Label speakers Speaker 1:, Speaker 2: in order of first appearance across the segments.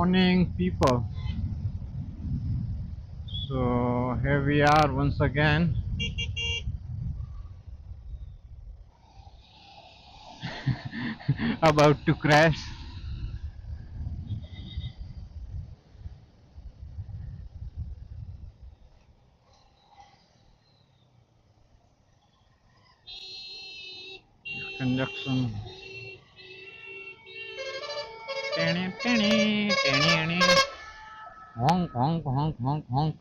Speaker 1: morning, people. So here we are once again. About to crash. Conjunction. Honk, honk, honk, honk, honk.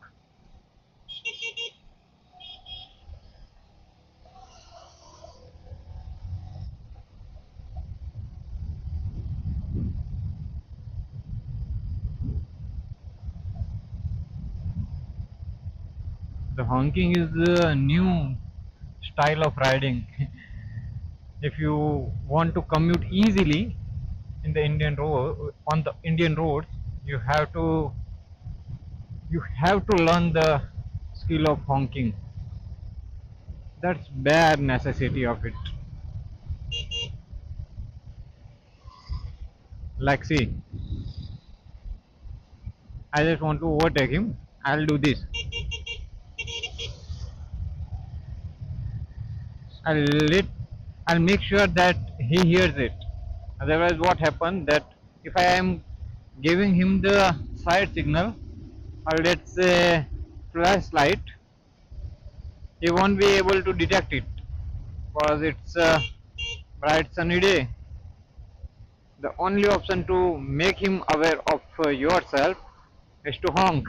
Speaker 1: The honking is the new style of riding. If you want to commute easily in the Indian road, on the Indian roads, you have to learn the skill of honking. That's bare necessity of it. Like, see, I just want to overtake him. I'll do this. I'll let, I'll make sure that he hears it. Otherwise, what happens that if I am giving him the side signal, or let's say flashlight, he won't be able to detect it because it's a bright sunny day. The only option to make him aware of yourself is to honk,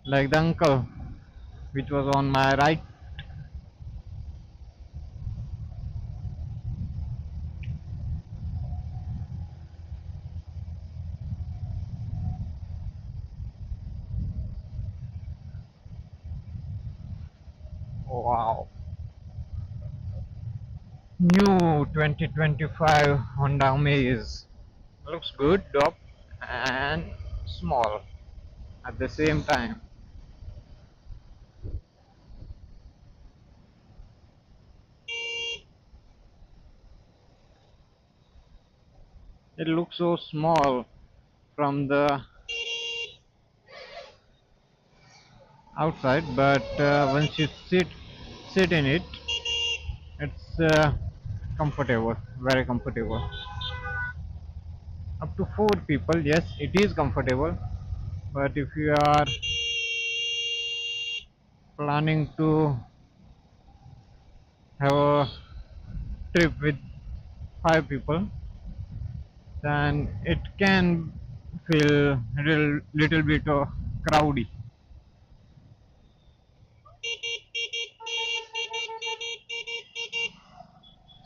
Speaker 1: like the uncle which was on my right. Wow. New 2025 Honda Amaze. Looks good, dope, and small at the same time. It looks so small from the outside, but once you sit in it, it's comfortable, very comfortable. Up to 4 people, yes, it is comfortable. But if you are planning to have a trip with 5 people, then it can feel little bit crowdy.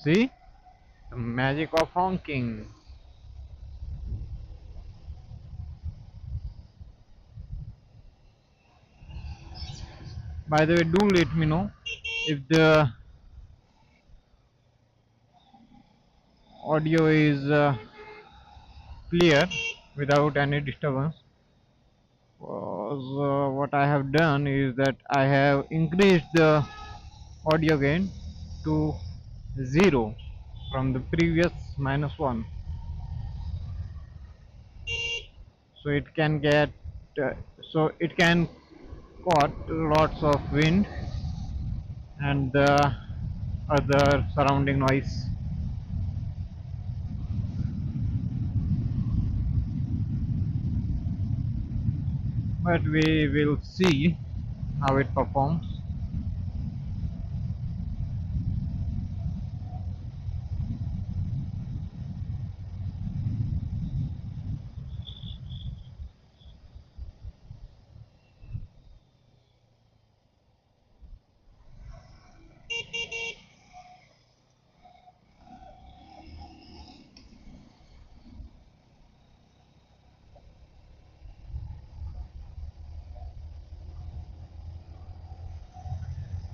Speaker 1: See, the magic of honking. By the way, do let me know if the audio is clear without any disturbance. Because what I have done is that I have increased the audio gain to 0 from the previous -1, so it can get uh, so it can caught lots of wind and the other surrounding noise. But we will see how it performs.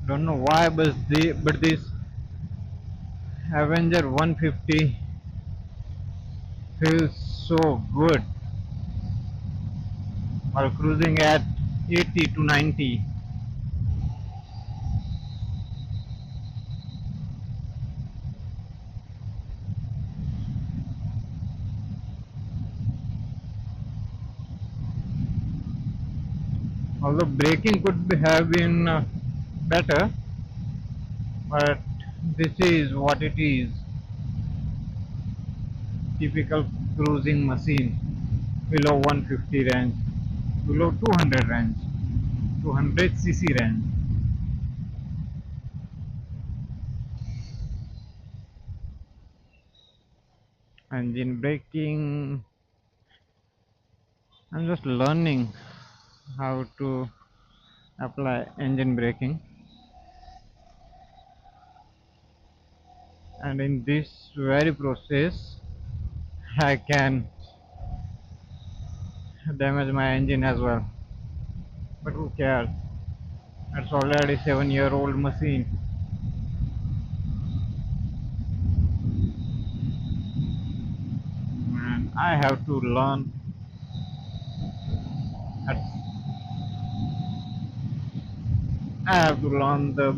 Speaker 1: Don't know why, but this Avenger 150 feels so good while cruising at 80 to 90. Although braking could have been better, but this is what it is. Typical cruising machine, below 150 range, below 200 range, 200 cc range. Engine braking, I'm just learning how to apply engine braking, and in this very process I can damage my engine as well, but who cares, it's already 7-year-old machine, and I have to learn I have to learn the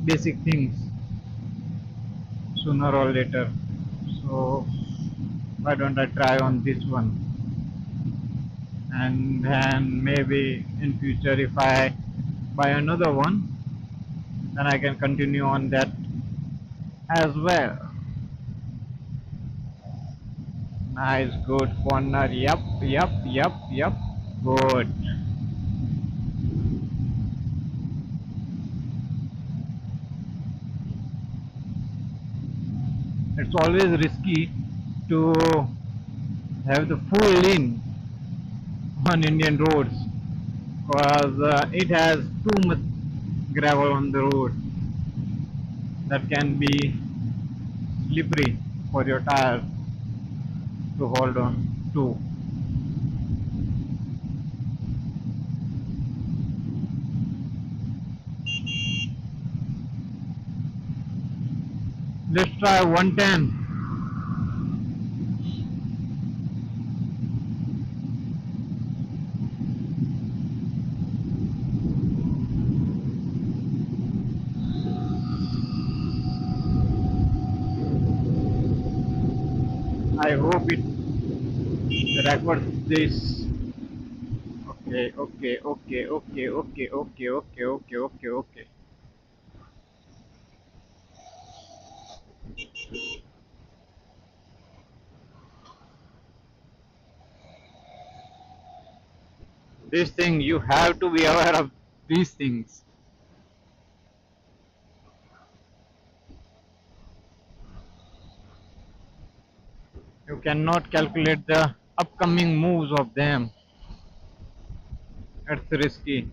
Speaker 1: basic things sooner or later. So why don't I try on this one, and then maybe in future if I buy another one, then I can continue on that as well. Nice, good corner. Yep, yep, yep, yep. Good. It's always risky to have the full lane on Indian roads because it has too much gravel on the road that can be slippery for your tires to hold on to. Let's try 110. I hope it records this. Okay, okay, okay, okay, okay, okay, okay, okay, okay, okay. This thing, you have to be aware of these things. You cannot calculate the upcoming moves of them. It's risky.